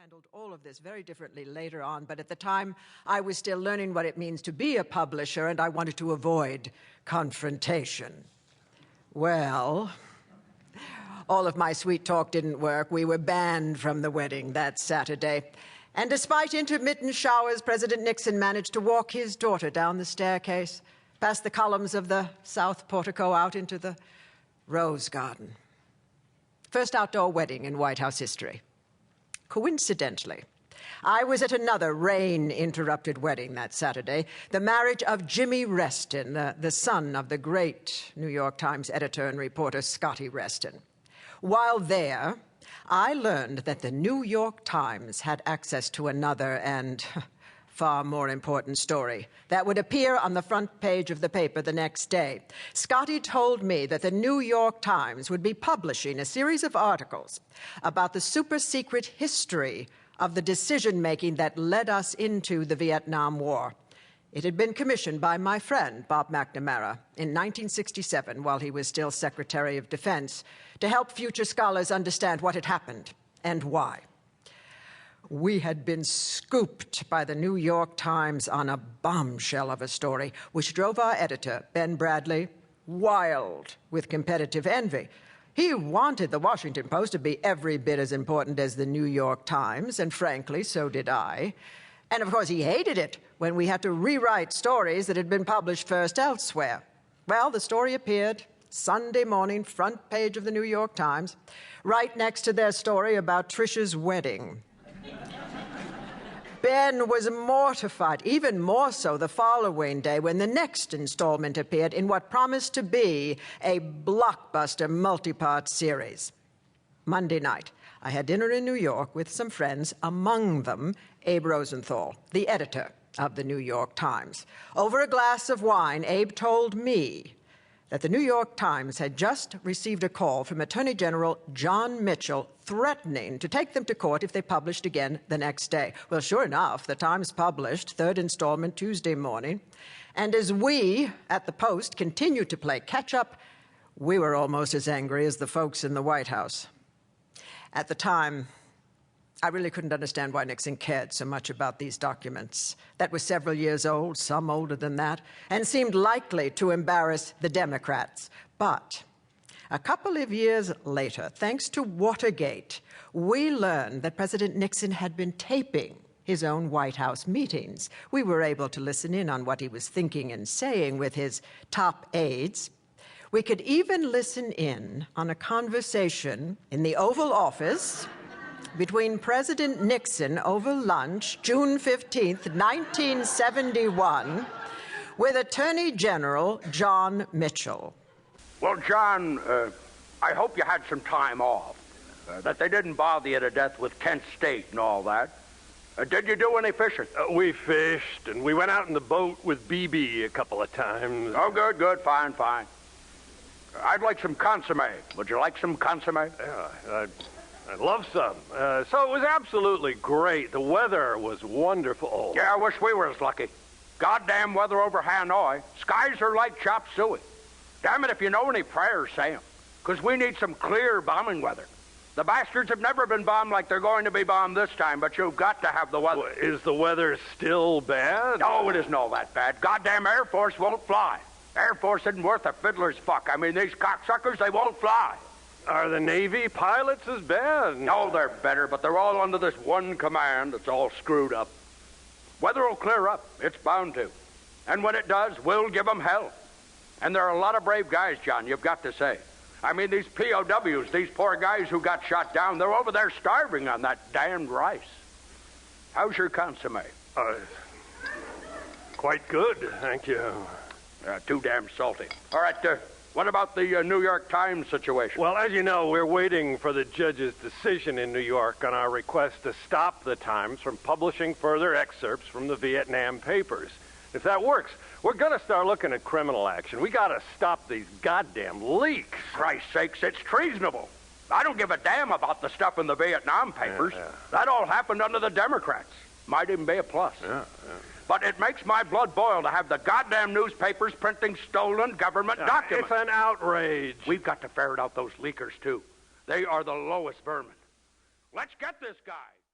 handled all of this very differently later on, but at the time, I was still learning what it means to be a publisher, and I wanted to avoid confrontation. Well, all of my sweet talk didn't work. We were banned from the wedding that Saturday. And despite intermittent showers, President Nixon managed to walk his daughter down the staircase, past the columns of the south portico, out into the rose garden. First outdoor wedding in White House history. Coincidentally, I was at another rain-interrupted wedding that Saturday, the marriage of Jimmy Reston, the son of the great New York Times editor and reporter Scotty Reston. While there, I learned that the New York Times had access to another and far more important story that would appear on the front page of the paper the next day. Scotty told me that the New York Times would be publishing a series of articles about the super-secret history of the decision-making that led us into the Vietnam War. It had been commissioned by my friend, Bob McNamara, in 1967, while he was still Secretary of Defense, to help future scholars understand what had happened and why. We had been scooped by the New York Times on a bombshell of a story, which drove our editor, Ben Bradley, wild with competitive envy. He wanted the Washington Post to be every bit as important as the New York Times, and frankly, so did I. And of course, he hated it when we had to rewrite stories that had been published first elsewhere. Well, the story appeared Sunday morning, front page of the New York Times, right next to their story about Trisha's wedding. Ben was mortified, even more so the following day when the next installment appeared in what promised to be a blockbuster multi-part series. Monday night, I had dinner in New York with some friends, among them Abe Rosenthal, the editor of the New York Times. Over a glass of wine, Abe told me that the New York Times had just received a call from Attorney General John Mitchell threatening to take them to court if they published again the next day. Well, sure enough, the Times published third installment Tuesday morning. And as we, at the Post, continued to play catch-up, we were almost as angry as the folks in the White House. At the time, I really couldn't understand why Nixon cared so much about these documents that were several years old, some older than that, and seemed likely to embarrass the Democrats. But a couple of years later, thanks to Watergate, we learned that President Nixon had been taping his own White House meetings. We were able to listen in on what he was thinking and saying with his top aides. We could even listen in on a conversation in the Oval Office between President Nixon over lunch, June 15th, 1971, with Attorney General John Mitchell. Well, John, I hope you had some time off, that they didn't bother you to death with Kent State and all that. Did you do any fishing? We fished, and we went out in the boat with BB a couple of times. Oh, good, good, fine, fine. I'd like some consomme. Would you like some consomme? Yeah, I'd love some. So it was absolutely great. The weather was wonderful. Yeah, I wish we were as lucky. Goddamn weather over Hanoi. Skies are like chop suey. Damn it, if you know any prayers, say 'em. Because we need some clear bombing weather. The bastards have never been bombed like they're going to be bombed this time, but you've got to have the weather. Well, is the weather still bad? No, it isn't all that bad. Goddamn Air Force won't fly. Air Force isn't worth a fiddler's fuck. I mean, these cocksuckers, they won't fly. Are the Navy pilots as bad? No, they're better, but they're all under this one command that's all screwed up. Weather will clear up. It's bound to. And when it does, we'll give them hell. And there are a lot of brave guys, John, you've got to say. I mean, these POWs, these poor guys who got shot down, they're over there starving on that damned rice. How's your consomme? Quite good, thank you. Too damn salty. All right, what about the New York Times situation? Well, as you know, we're waiting for the judge's decision in New York on our request to stop the Times from publishing further excerpts from the Vietnam Papers. If that works, we're going to start looking at criminal action. We got to stop these goddamn leaks. Christ's sakes, it's treasonable. I don't give a damn about the stuff in the Vietnam Papers. That all happened under the Democrats. Might even be a plus. But it makes my blood boil to have the goddamn newspapers printing stolen government documents. It's an outrage. We've got to ferret out those leakers, too. They are the lowest vermin. Let's get this guy.